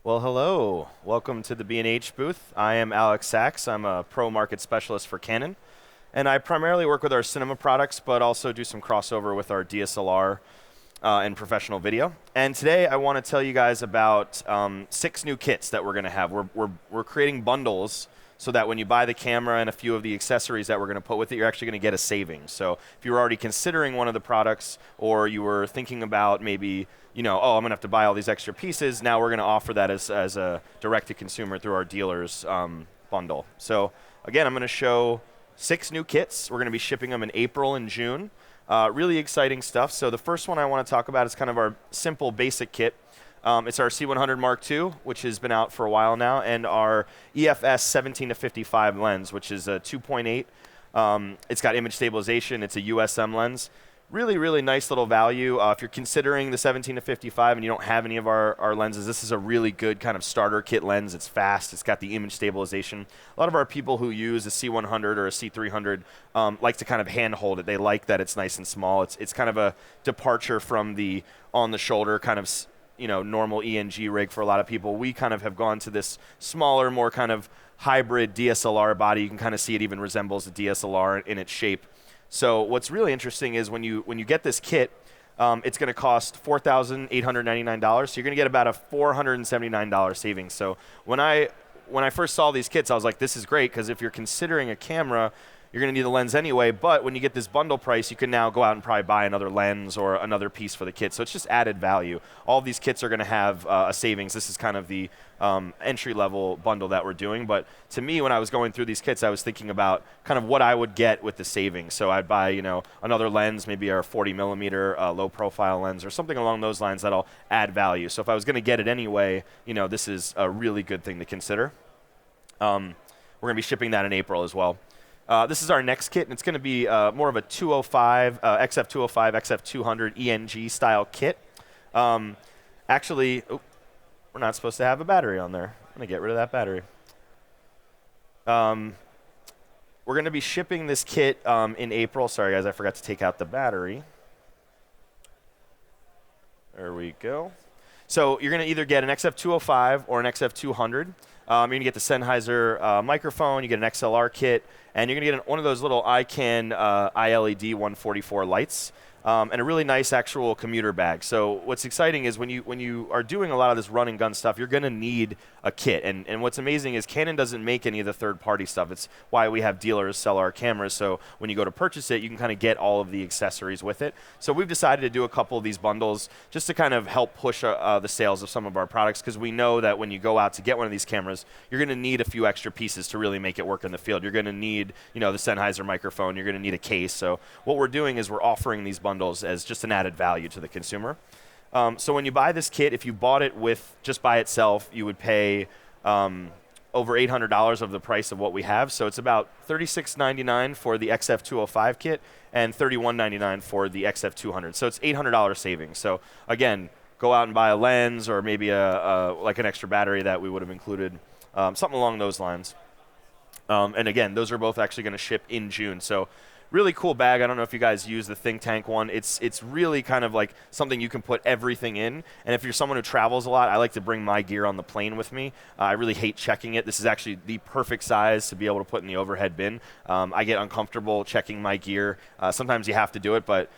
Well, hello. Welcome to the B&H booth. I am Alex Sachs. I'm a pro market specialist for Canon. And I primarily work with our cinema products, but also do some crossover with our DSLR and professional video. And today I want to tell you guys about 6 new kits that we're going to have. We're creating bundles so that when you buy the camera and a few of the accessories that we're going to put with it, you're actually going to get a savings. So if you were already considering one of the products, or you were thinking about maybe, I'm going to have to buy all these extra pieces, now we're going to offer that as a direct-to-consumer through our dealers bundle. So again, I'm going to show 6 new kits. We're going to be shipping them in April and June. Really exciting stuff. So the first one I want to talk about is kind of our simple basic kit. It's our C300 Mark II, which has been out for a while now, and our EFS 17-55 lens, which is a 2.8. It's got image stabilization. It's a USM lens. Really, really nice little value. If you're considering the 17-55 and you don't have any of our lenses, this is a really good kind of starter kit lens. It's fast. It's got the image stabilization. A lot of our people who use a C100 or a C300 like to kind of handhold it. They like that it's nice and small. It's kind of a departure from the on-the-shoulder kind of normal ENG rig for a lot of people. We kind of have gone to this smaller, more kind of hybrid DSLR body. You can kind of see it even resembles a DSLR in its shape. So what's really interesting is when you get this kit, it's going to cost $4,899. So you're going to get about a $479 savings. So when I first saw these kits, I was like, this is great, because if you're considering a camera, you're going to need the lens anyway, but when you get this bundle price, you can now go out and probably buy another lens or another piece for the kit. So it's just added value. All of these kits are going to have a savings. This is kind of the entry-level bundle that we're doing. But to me, when I was going through these kits, I was thinking about kind of what I would get with the savings. So I'd buy, another lens, maybe a 40-millimeter low-profile lens or something along those lines that'll add value. So if I was going to get it anyway, this is a really good thing to consider. We're going to be shipping that in April as well. This is our next kit, and it's going to be more of a 205, XF205, XF200 ENG style kit. Actually, we're not supposed to have a battery on there. I'm going to get rid of that battery. We're going to be shipping this kit in April. Sorry, guys, I forgot to take out the battery. There we go. So you're going to either get an XF205 or an XF200. You're going to get the Sennheiser microphone, you get an XLR kit, and you're going to get one of those little iCan iLED 144 lights, and a really nice actual commuter bag. So what's exciting is when you are doing a lot of this run and gun stuff, you're going to need a kit. And what's amazing is Canon doesn't make any of the third-party stuff. It's why we have dealers sell our cameras. So when you go to purchase it, you can kind of get all of the accessories with it. So we've decided to do a couple of these bundles just to kind of help push the sales of some of our products, because we know that when you go out to get one of these cameras, you're going to need a few extra pieces to really make it work in the field. You're going to need, the Sennheiser microphone. You're going to need a case. So what we're doing is we're offering these bundles as just an added value to the consumer. So when you buy this kit, if you bought it just by itself, you would pay over $800 of the price of what we have. So it's about $36.99 for the XF205 kit and $31.99 for the XF200. So it's $800 savings. So again, go out and buy a lens or maybe like an extra battery that we would have included, something along those lines. And again, those are both actually going to ship in June. So really cool bag. I don't know if you guys use the Think Tank one. It's really kind of like something you can put everything in. And if you're someone who travels a lot, I like to bring my gear on the plane with me. I really hate checking it. This is actually the perfect size to be able to put in the overhead bin. I get uncomfortable checking my gear. Sometimes you have to do it, but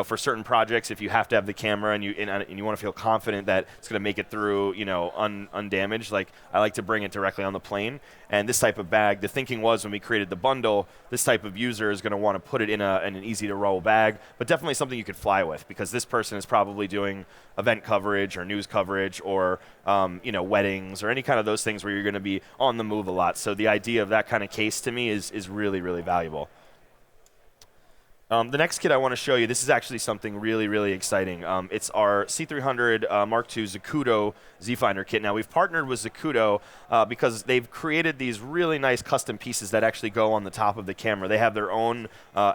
for certain projects, if you have to have the camera and you want to feel confident that it's going to make it through, undamaged, like I like to bring it directly on the plane. And this type of bag, the thinking was when we created the bundle, this type of user is going to want to put it in an easy to roll bag, but definitely something you could fly with, because this person is probably doing event coverage or news coverage or weddings or any kind of those things where you're going to be on the move a lot. So the idea of that kind of case to me is really, really valuable. The next kit I want to show you, this is actually something really, really exciting. It's our C300 Mark II Zacuto Z-Finder kit. Now, we've partnered with Zacuto because they've created these really nice custom pieces that actually go on the top of the camera. They have their own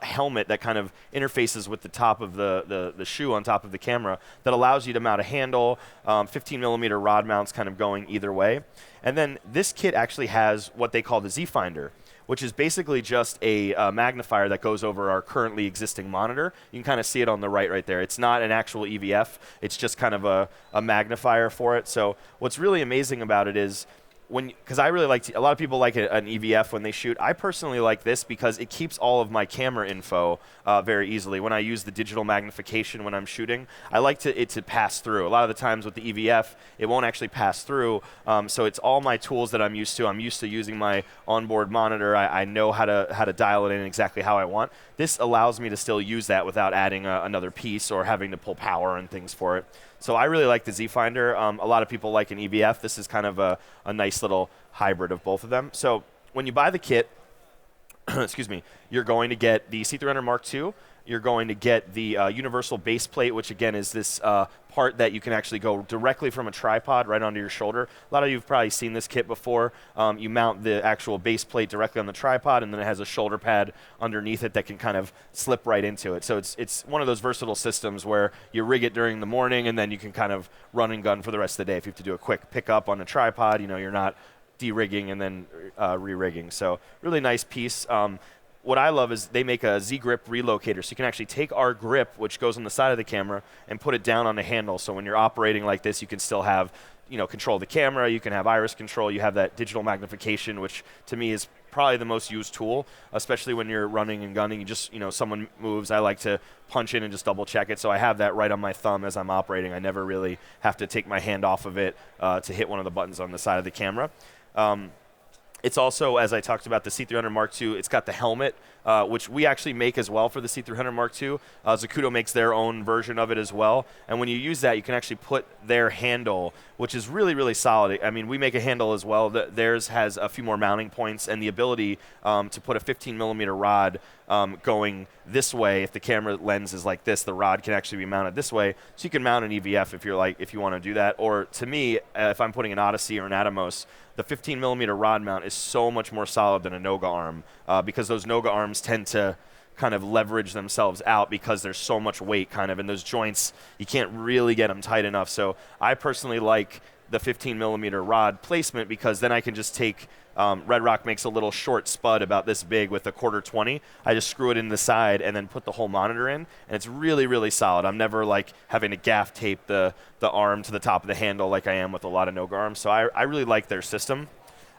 helmet that kind of interfaces with the top of the shoe on top of the camera that allows you to mount a handle, 15-millimeter rod mounts kind of going either way. And then this kit actually has what they call the Z Finder, which is basically just a magnifier that goes over our currently existing monitor. You can kind of see it on the right there. It's not an actual EVF. It's just kind of a magnifier for it. So what's really amazing about it is, because I really like, a lot of people like an EVF when they shoot. I personally like this because it keeps all of my camera info very easily. When I use the digital magnification when I'm shooting, I like it to pass through. A lot of the times with the EVF, it won't actually pass through. So it's all my tools that I'm used to. I'm used to using my onboard monitor. I know how to dial it in exactly how I want. This allows me to still use that without adding another piece or having to pull power and things for it. So I really like the Z Finder. A lot of people like an EVF. This is kind of a nice little hybrid of both of them. So when you buy the kit, excuse me, you're going to get the C300 Mark II. You're going to get the universal base plate, which again is this part that you can actually go directly from a tripod right onto your shoulder. A lot of you have probably seen this kit before. You mount the actual base plate directly on the tripod, and then it has a shoulder pad underneath it that can kind of slip right into it. So it's one of those versatile systems where you rig it during the morning, and then you can kind of run and gun for the rest of the day. If you have to do a quick pickup on a tripod, you're not de-rigging and then re-rigging. So really nice piece. What I love is they make a Z-grip relocator, so you can actually take our grip, which goes on the side of the camera, and put it down on the handle. So when you're operating like this, you can still have, control the camera. You can have iris control. You have that digital magnification, which to me is probably the most used tool, especially when you're running and gunning. You just, someone moves, I like to punch in and just double check it. So I have that right on my thumb as I'm operating. I never really have to take my hand off of it to hit one of the buttons on the side of the camera. It's also, as I talked about, the C300 Mark II. It's got the helmet, which we actually make as well for the C300 Mark II. Zacuto makes their own version of it as well. And when you use that, you can actually put their handle, which is really, really solid. I mean, we make a handle as well. Theirs has a few more mounting points and the ability to put a 15-millimeter rod going this way. If the camera lens is like this, the rod can actually be mounted this way. So you can mount an EVF if you want to do that. Or to me, if I'm putting an Odyssey or an Atomos, the 15-millimeter rod mount is so much more solid than a Noga arm because those Noga arms tend to kind of leverage themselves out because there's so much weight kind of in those joints. You can't really get them tight enough. So I personally like the 15-millimeter rod placement because then I can just take Red Rock makes a little short spud about this big with a 1/4-20. I just screw it in the side and then put the whole monitor in, and it's really, really solid. I'm never like having to gaff tape the arm to the top of the handle like I am with a lot of Noga arms. So I really like their system.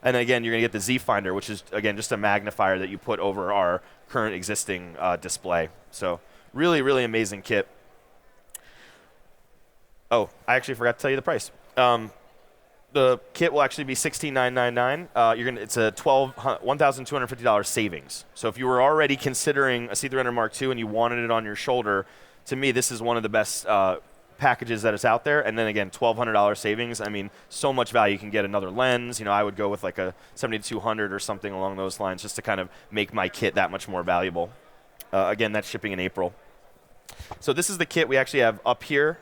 And again, you're going to get the Z Finder, which is, again, just a magnifier that you put over our current existing display. So really, really amazing kit. Oh, I actually forgot to tell you the price. The kit will actually be $16,999. It's a $1,250 savings. So if you were already considering a C300 Mark II and you wanted it on your shoulder, to me this is one of the best packages that is out there. And then again, $1,200 savings. I mean, so much value. You can get another lens. I would go with like a 70-200 or something along those lines just to kind of make my kit that much more valuable. Again, that's shipping in April. So this is the kit we actually have up here.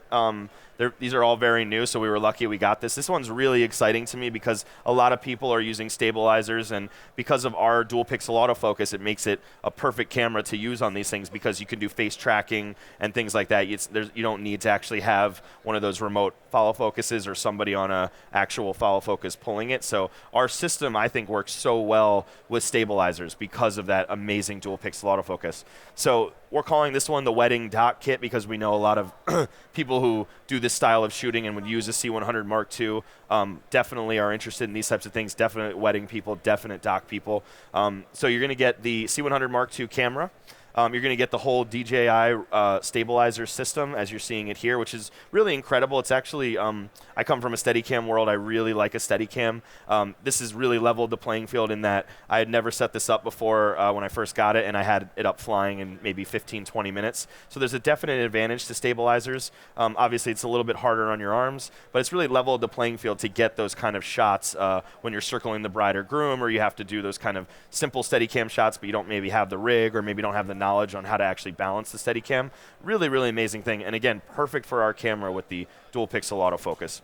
These are all very new, so we were lucky we got this. This one's really exciting to me because a lot of people are using stabilizers, and because of our dual pixel autofocus, it makes it a perfect camera to use on these things because you can do face tracking and things like that. You don't need to actually have one of those remote follow focuses or somebody on a actual follow focus pulling it. So our system, I think, works so well with stabilizers because of that amazing dual pixel autofocus. So we're calling this one the wedding dock kit because we know a lot of people who do this style of shooting and would use a C100 Mark II definitely are interested in these types of things, definite wedding people, definite dock people. So you're going to get the C100 Mark II camera. You're going to get the whole DJI stabilizer system as you're seeing it here, which is really incredible. It's actually, I come from a Steadicam world. I really like a Steadicam. This has really leveled the playing field in that I had never set this up before when I first got it, and I had it up flying in maybe 15, 20 minutes. So there's a definite advantage to stabilizers. Obviously, it's a little bit harder on your arms, but it's really leveled the playing field to get those kind of shots when you're circling the bride or groom, or you have to do those kind of simple Steadicam shots, but you don't maybe have the rig or maybe don't have the knowledge on how to actually balance the Steadicam. Really, really amazing thing. And again, perfect for our camera with the dual pixel autofocus.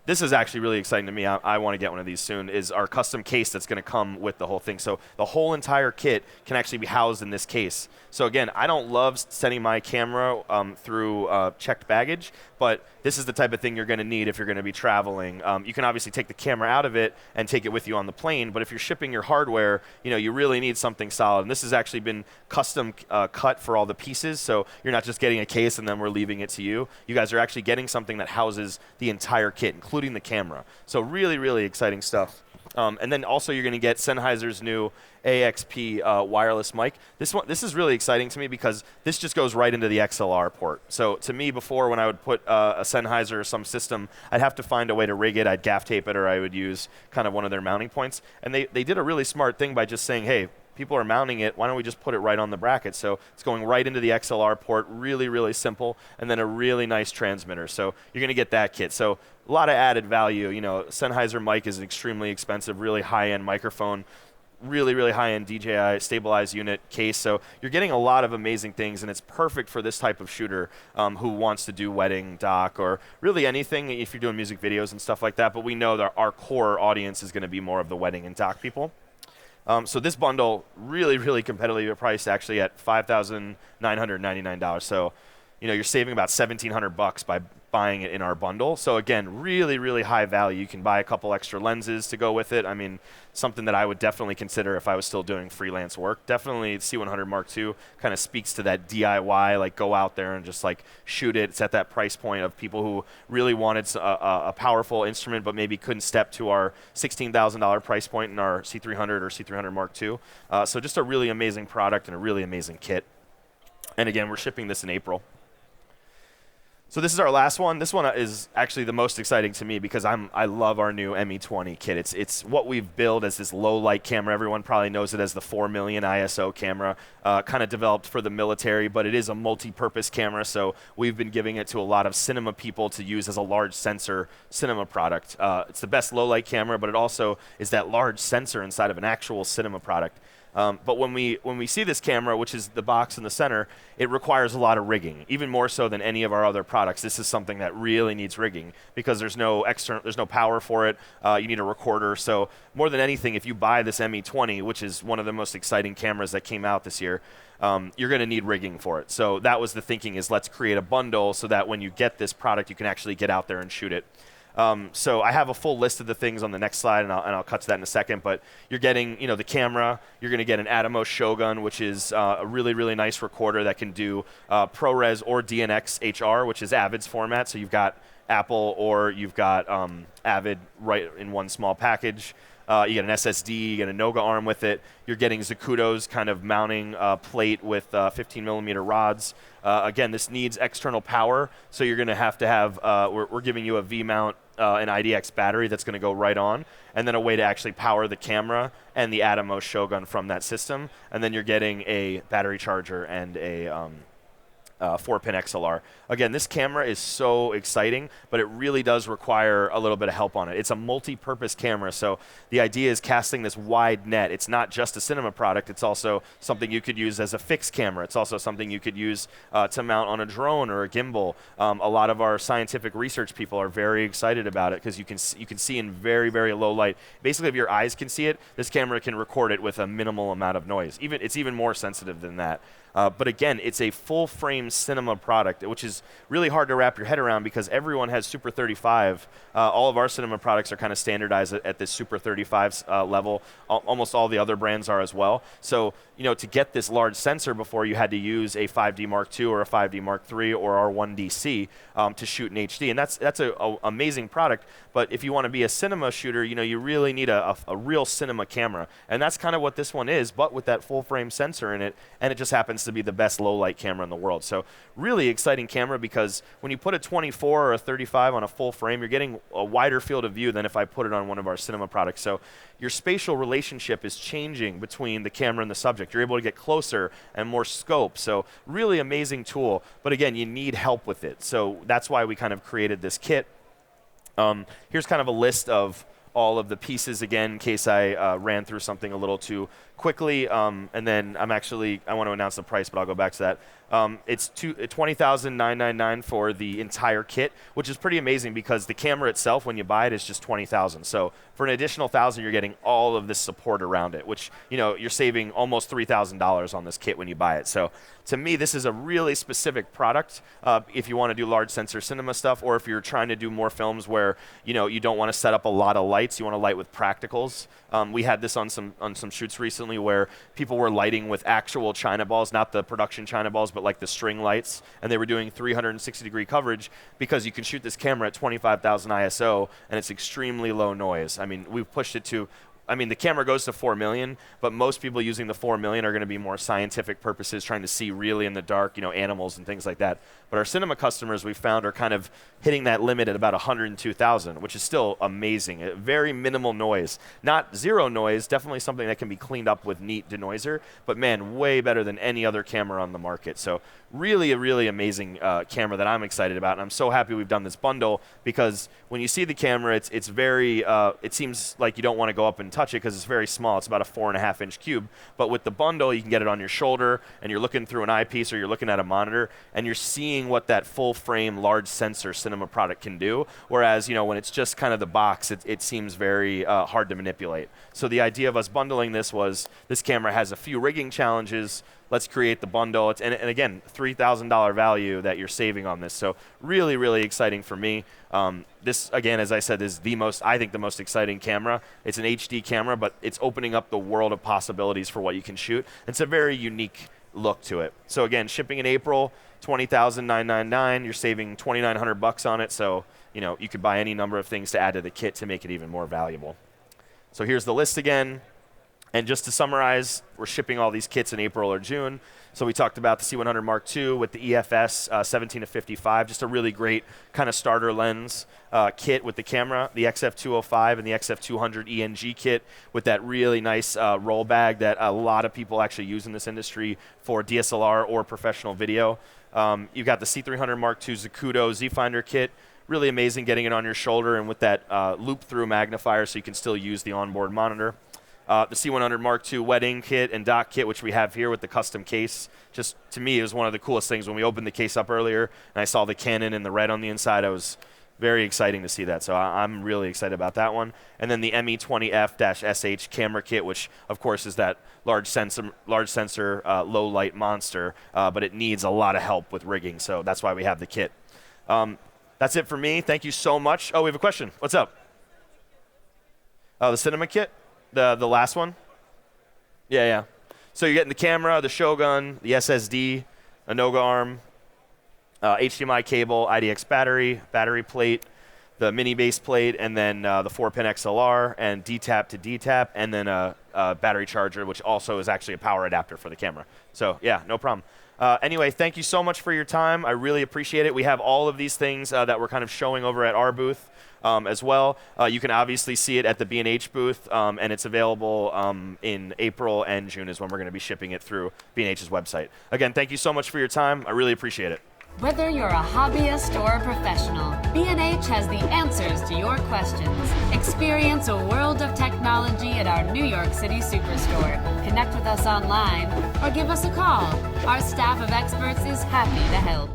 this is actually really exciting to me. I want to get one of these soon, is our custom case that's going to come with the whole thing. So the whole entire kit can actually be housed in this case. So again, I don't love sending my camera through checked baggage, but this is the type of thing you're going to need if you're going to be traveling. You can obviously take the camera out of it and take it with you on the plane, but if you're shipping your hardware, you really need something solid. And this has actually been custom cut for all the pieces, so you're not just getting a case and then we're leaving it to you. You guys are actually getting something that houses the entire kit, including the camera. So really, really exciting stuff. And then also you're going to get Sennheiser's new AXP wireless mic. This is really exciting to me because this just goes right into the XLR port. So to me, before, when I would put a Sennheiser or some system, I'd have to find a way to rig it. I'd gaff tape it, or I would use kind of one of their mounting points. And they did a really smart thing by just saying, hey, people are mounting it, why don't we just put it right on the bracket? So it's going right into the XLR port, really, really simple, and then a really nice transmitter. So you're going to get that kit. So a lot of added value. Sennheiser mic is an extremely expensive, really high-end microphone, really, really high-end DJI stabilized unit case. So you're getting a lot of amazing things, and it's perfect for this type of shooter who wants to do wedding, doc, or really anything if you're doing music videos and stuff like that. But we know that our core audience is going to be more of the wedding and doc people. So this bundle, really, really competitively priced, actually at $5,999. So, you're saving about $1,700 by buying it in our bundle. So again, really, really high value. You can buy a couple extra lenses to go with it. I mean, something that I would definitely consider if I was still doing freelance work. Definitely C300 Mark II kind of speaks to that DIY, like go out there and just like shoot it. It's at that price point of people who really wanted a powerful instrument but maybe couldn't step to our $16,000 price point in our C300 or C300 Mark II. So just a really amazing product and a really amazing kit. And again, we're shipping this in April. So this is our last one. This one is actually the most exciting to me because I love our new Me20 kit. It's what we've built as this low light camera. Everyone probably knows it as the 4 million ISO camera, kind of developed for the military, but it is a multi-purpose camera. So we've been giving it to a lot of cinema people to use as a large sensor cinema product. It's the best low light camera, but it also is that large sensor inside of an actual cinema product. But when we see this camera, which is the box in the center, it requires a lot of rigging, even more so than any of our other products. This is something that really needs rigging because there's no power for it. You need a recorder. So more than anything, if you buy this Me20, which is one of the most exciting cameras that came out this year, you're going to need rigging for it. So that was the thinking, is let's create a bundle so that when you get this product, you can actually get out there and shoot it. So I have a full list of the things on the next slide, and I'll cut to that in a second. But you're getting, the camera. You're going to get an Atomos Shogun, which is a really, really nice recorder that can do ProRes or DNX HR, which is Avid's format. So you've got Apple or you've got Avid right in one small package. You get an SSD, you get a Noga arm with it. You're getting Zacuto's kind of mounting plate with 15 millimeter rods. Again, this needs external power, so you're going to have, we're giving you a V-mount, an IDX battery that's going to go right on, and then a way to actually power the camera and the Atomos Shogun from that system. And then you're getting a battery charger and a 4-pin XLR. Again, this camera is so exciting, but it really does require a little bit of help on it. It's a multi-purpose camera, so the idea is casting this wide net. It's not just a cinema product. It's also something you could use as a fixed camera. It's also something you could use to mount on a drone or a gimbal. A lot of our scientific research people are very excited about it because you can see in very, very low light. Basically, if your eyes can see it, this camera can record it with a minimal amount of noise. It's even more sensitive than that. But again, it's a full-frame cinema product, which is really hard to wrap your head around because everyone has Super 35. All of our cinema products are kind of standardized at this Super 35 level. Almost all the other brands are as well. So, to get this large sensor before, you had to use a 5D Mark II or a 5D Mark III or our 1DC to shoot in HD. And that's an amazing product. But if you want to be a cinema shooter, you really need a real cinema camera. And that's kind of what this one is, but with that full-frame sensor in it. And it just happens to be the best low-light camera in the world. So really exciting camera because when you put a 24 or a 35 on a full frame, you're getting a wider field of view than if I put it on one of our cinema products. So your spatial relationship is changing between the camera and the subject. You're able to get closer and more scope. So really amazing tool. But again, you need help with it. So that's why we kind of created this kit. Here's kind of a list of all of the pieces again, in case I ran through something a little too quickly. And then I want to announce the price, but I'll go back to that. It's $20,999 for the entire kit, which is pretty amazing because the camera itself, when you buy it, is just $20,000. So for an additional $1,000, you're getting all of this support around it, which you're saving almost $3,000 on this kit when you buy it. So to me, this is a really specific product if you want to do large sensor cinema stuff, or if you're trying to do more films where you don't want to set up a lot of lights, you want to light with practicals. We had this on some shoots recently where people were lighting with actual China balls, not the production China balls, but like the string lights, and they were doing 360-degree coverage because you can shoot this camera at 25,000 ISO and it's extremely low noise. I mean, we've pushed it to, the camera goes to 4 million, but most people using the 4 million are going to be more scientific purposes, trying to see really in the dark, animals and things like that. But our cinema customers, we found, are kind of hitting that limit at about 102,000, which is still amazing. Very minimal noise. Not zero noise, definitely something that can be cleaned up with neat denoiser, but man, way better than any other camera on the market. So really a really amazing camera that I'm excited about, and I'm so happy we've done this bundle, because when you see the camera, it's very, it seems like you don't want to go up and touch it because it's very small. It's about a 4.5-inch cube. But with the bundle, you can get it on your shoulder, and you're looking through an eyepiece or you're looking at a monitor, and you're seeing what that full frame large sensor cinema product can do. Whereas when it's just kind of the box, it seems very hard to manipulate. So the idea of us bundling this was, this camera has a few rigging challenges. Let's create the bundle. And again, $3,000 value that you're saving on this. So really, really exciting for me. This, again, as I said, is I think the most exciting camera. It's an HD camera, but it's opening up the world of possibilities for what you can shoot. It's a very unique look to it. So again, shipping in April, $20,999. You're saving $2,900 on it. So you could buy any number of things to add to the kit to make it even more valuable. So here's the list again. And just to summarize, we're shipping all these kits in April or June. So we talked about the C300 Mark II with the EFS 17-55, just a really great kind of starter lens kit with the camera. The XF205 and the XF200 ENG kit with that really nice roll bag that a lot of people actually use in this industry for DSLR or professional video. You've got the C300 Mark II Zacuto Z-Finder kit. Really amazing getting it on your shoulder and with that loop-through magnifier so you can still use the onboard monitor. The C100 Mark II wedding kit and dock kit, which we have here with the custom case. Just, to me, it was one of the coolest things when we opened the case up earlier and I saw the Canon and the red on the inside. I was very exciting to see that, so I'm really excited about that one. And then the Me20F-SH camera kit, which, of course, is that large sensor low-light monster, but it needs a lot of help with rigging, so that's why we have the kit. That's it for me. Thank you so much. Oh, we have a question. What's up? The cinema kit? The last one? Yeah. So you're getting the camera, the Shogun, the SSD, a Noga arm, HDMI cable, IDX battery plate, the mini base plate, and then the 4-pin XLR, and DTAP to DTAP, and then a battery charger, which also is actually a power adapter for the camera. So yeah, no problem. Anyway, thank you so much for your time. I really appreciate it. We have all of these things that we're kind of showing over at our booth as well. You can obviously see it at the B&H booth, and it's available in April and June is when we're going to be shipping it through B&H's website. Again, thank you so much for your time. I really appreciate it. Whether you're a hobbyist or a professional, B&H has the answers to your questions. Experience a world of technology at our New York City Superstore. Connect with us online or give us a call. Our staff of experts is happy to help.